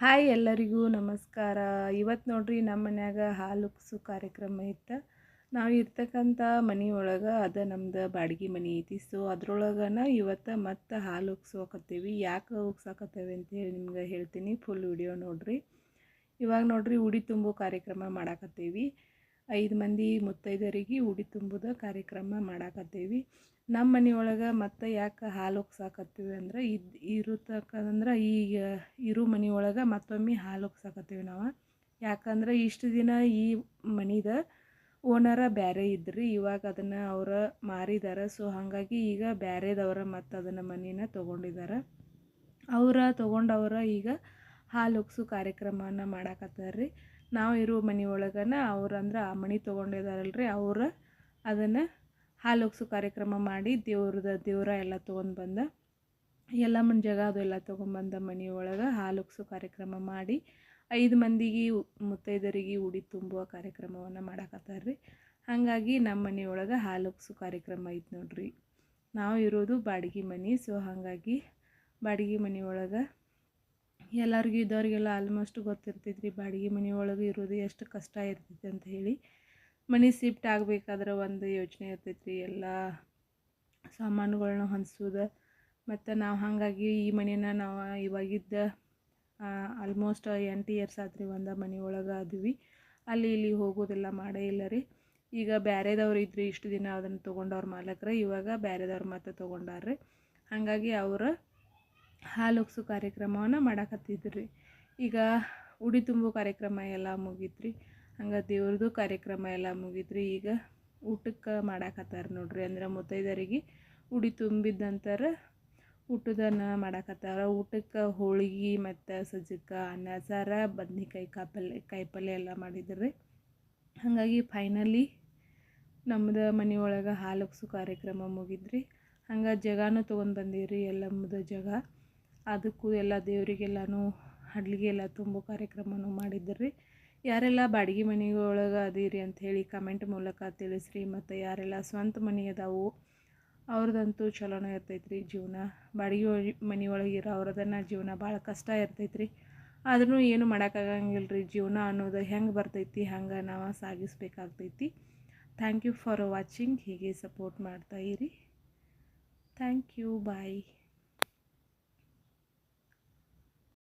Hi ಎಲ್ಲರಿಗೂ ನಮಸ್ಕಾರ. ಇವತ್ತು ನೋಡ್ರಿ ನಮ್ಮ ಮನ್ಯಾಗ ಹಾಲು ಉಕ್ಸು ಕಾರ್ಯಕ್ರಮ ಇತ್ತು. ನಾವು ಇರ್ತಕ್ಕಂಥ ಮನೆ ಒಳಗೆ ಅದು ನಮ್ದು ಬಾಡಿಗೆ ಮನೆ ಐತಿ. ಸೊ ಅದ್ರೊಳಗನ ಇವತ್ತು ಮತ್ತೆ ಹಾಲು ಉಕ್ಸೋಕತ್ತೀವಿ. ಯಾಕೆ ಉಕ್ಸಾಕತ್ತೇವೆ ಅಂತೇಳಿ ನಿಮ್ಗೆ ಹೇಳ್ತೀನಿ. ಫುಲ್ ವಿಡಿಯೋ ನೋಡ್ರಿ. ಇವಾಗ ನೋಡ್ರಿ ಉಡಿ ತುಂಬೋ ಕಾರ್ಯಕ್ರಮ ಮಾಡಾಕತ್ತೀವಿ. 5 ಮಂದಿ ಮುತ್ತೈದರಿಗೆ ಉಡಿ ತುಂಬೋದ ಕಾರ್ಯಕ್ರಮ ಮಾಡಾಕತ್ತೀವಿ. ನಮ್ಮ ಮನೆಯೊಳಗೆ ಮತ್ತೆ ಯಾಕೆ ಹಾಲು ಉಕ್ಸಾಕತ್ತೀವಿ ಅಂದ್ರೆ ಇರತಕ್ಕಂದ್ರೆ ಈಗ ಇರೋ ಮನೆಯೊಳಗೆ ಮತ್ತೊಮ್ಮೆ ಹಾಲು ಉಕ್ಸಾಕತ್ತೀವಿ ನಾವು. ಯಾಕಂದ್ರೆ ಇಷ್ಟು ದಿನ ಈ ಮನಿದ ಓನರ ಬೇರೆ ಇದ್ರಿ, ಇವಾಗ ಅದನ್ನು ಅವ್ರ ಮಾರಿದಾರೆ. ಸೊ ಹಾಗಾಗಿ ಈಗ ಬೇರೆದವ್ರ ಮತ್ತು ಅದನ್ನು ಮನೇನ ತೊಗೊಂಡಿದ್ದಾರೆ. ತೊಗೊಂಡವ್ರ ಈಗ ಹಾಲು ಉಕ್ಸು ಕಾರ್ಯಕ್ರಮನ ಮಾಡಾಕತ್ತಾರ್ರಿ. ನಾವು ಇರೋ ಮನೆಯೊಳಗನ ಅವ್ರಂದ್ರೆ ಆ ಮನೆ ತೊಗೊಂಡಿದಾರಲ್ರಿ, ಅವ್ರು ಅದನ್ನು ಹಾಲು ಉಕ್ಸು ಕಾರ್ಯಕ್ರಮ ಮಾಡಿ ದೇವ್ರ ಎಲ್ಲ ತೊಗೊಂಡು ಬಂದ ಎಲ್ಲಮ್ಮನ ಜಾಗ ಅದೆಲ್ಲ ತೊಗೊಂಬಂದ ಮನೆಯೊಳಗೆ ಹಾಲು ಉಕ್ಸು ಕಾರ್ಯಕ್ರಮ ಮಾಡಿ 5 ಮಂದಿಗೆ ಮುತ್ತೈದರಿಗೆ ಉಡಿ ತುಂಬುವ ಕಾರ್ಯಕ್ರಮವನ್ನು ಮಾಡಾಕತ್ತಾರ್ರಿ. ಹಾಗಾಗಿ ನಮ್ಮ ಮನೆಯೊಳಗೆ ಹಾಲು ಉಕ್ಸು ಕಾರ್ಯಕ್ರಮ ಐತೆ ನೋಡ್ರಿ. ನಾವು ಇರೋದು ಬಾಡಿಗೆ ಮನೆ. ಸೊ ಹಾಗಾಗಿ ಬಾಡಿಗೆ ಮನೆಯೊಳಗೆ ಎಲ್ಲರಿಗೂ ಇದ್ದವ್ರಿಗೆಲ್ಲ ಆಲ್ಮೋಸ್ಟ್ ಗೊತ್ತಿರ್ತೈತ್ರಿ ಬಾಡಿಗೆ ಮನೆಯೊಳಗೆ ಇರೋದು ಎಷ್ಟು ಕಷ್ಟ ಇರ್ತೈತಿ ಅಂತ ಹೇಳಿ. ಮನೆ ಶಿಫ್ಟ್ ಆಗಬೇಕಾದ್ರೆ ಒಂದು ಯೋಚನೆ ಇರ್ತೈತ್ರಿ, ಎಲ್ಲ ಸಾಮಾನುಗಳನ್ನ ಹೊಂದಿಸೋದು. ಮತ್ತು ನಾವು ಹಾಗಾಗಿ ಈ ಮನೇನ ನಾವು ಇವಾಗಿದ್ದ ಆಲ್ಮೋಸ್ಟ್ 8 ಇಯರ್ಸ್ ಆತ್ರಿ ಒಂದು ಮನೆಯೊಳಗೆ ಅದೀವಿ. ಅಲ್ಲಿ ಇಲ್ಲಿ ಹೋಗೋದೆಲ್ಲ ಮಾಡೇ ಇಲ್ಲ ರೀ. ಈಗ ಬೇರೆದವ್ರು ಇದ್ರಿ ಇಷ್ಟು ದಿನ ಅದನ್ನು ತೊಗೊಂಡವ್ರ ಮಾಲಕರು, ಇವಾಗ ಬೇರೆದವ್ರು ಮತ್ತೆ ತೊಗೊಂಡಾರ್ರಿ. ಹಾಗಾಗಿ ಅವರು ಹಾಲು ಉಕ್ಸು ಕಾರ್ಯಕ್ರಮವನ್ನು ಮಾಡಾಕತ್ತಿದ್ರಿ. ಈಗ ಉಡಿ ತುಂಬೋ ಕಾರ್ಯಕ್ರಮ ಎಲ್ಲ ಮುಗೀತ್ರಿ. ಹಂಗೆ ದೇವ್ರದ್ದು ಕಾರ್ಯಕ್ರಮ ಎಲ್ಲ ಮುಗೀತ್ರಿ. ಈಗ ಊಟಕ್ಕೆ ಮಾಡಾಕತ್ತಾರ ನೋಡ್ರಿ. ಅಂದ್ರೆ ಮುತ್ತೈದರಿಗೆ ಉಡಿ ತುಂಬಿದ್ದಂತರ ಊಟದನ್ನ ಮಾಡಾಕತ್ತಾರ. ಊಟಕ್ಕೆ ಹೋಳಿಗೆ ಮತ್ತು ಸಜ್ಜಕ, ಅನ್ನ ಸಾರು, ಬದ್ನಿಕಾಯಿ ಕಾಯಿಪಲ್ಯ ಎಲ್ಲ ಮಾಡಿದ್ರಿ. ಹಾಗಾಗಿ ಫೈನಲಿ ನಮ್ಮದು ಮನೆಯೊಳಗೆ ಹಾಲು ಉಕ್ಸು ಕಾರ್ಯಕ್ರಮ ಮುಗಿದ್ರಿ. ಹಂಗೆ ಜಗಾನು ತೊಗೊಂಡು ಬಂದೀವ್ರಿ, ಎಲ್ಲಮ್ಮದ ಜಾಗ. ಅದಕ್ಕೂ ಎಲ್ಲ ದೇವರಿಗೆಲ್ಲನೂ ಹಡ್ಲಿಗೆ ಎಲ್ಲ ತುಂಬೋ ಕಾರ್ಯಕ್ರಮನೂ ಮಾಡಿದ್ರಿ. ಯಾರೆಲ್ಲ ಬಾಡಿಗೆ ಮನೆಯೊಳಗೆ ಅದೀರಿ ಅಂಥೇಳಿ ಕಮೆಂಟ್ ಮೂಲಕ ತಿಳಿಸ್ರಿ. ಮತ್ತು ಯಾರೆಲ್ಲ ಸ್ವಂತ ಮನೆ ಅದಾವು ಅವ್ರದ್ದಂತೂ ಚಲೋನೇ ಇರ್ತೈತ್ರಿ ಜೀವನ. ಬಾಡಿಗೆ ಮನೆಯೊಳಗೆ ಇರೋ ಅವ್ರದನ್ನು ಜೀವನ ಭಾಳ ಕಷ್ಟ ಇರ್ತೈತ್ರಿ. ಆದ್ರೂ ಏನು ಮಾಡೋಕ್ಕಾಗಂಗಿಲ್ಲ ರೀ. ಜೀವನ ಅನ್ನೋದು ಹೆಂಗೆ ಬರ್ತೈತಿ ಹಂಗೆ ನಾವು ಸಾಗಿಸ್ಬೇಕಾಗ್ತೈತಿ. Thank you for watching. ಹೀಗೆ ಸಪೋರ್ಟ್ ಮಾಡ್ತಾಯಿರಿ. Thank you. ಬಾಯ್.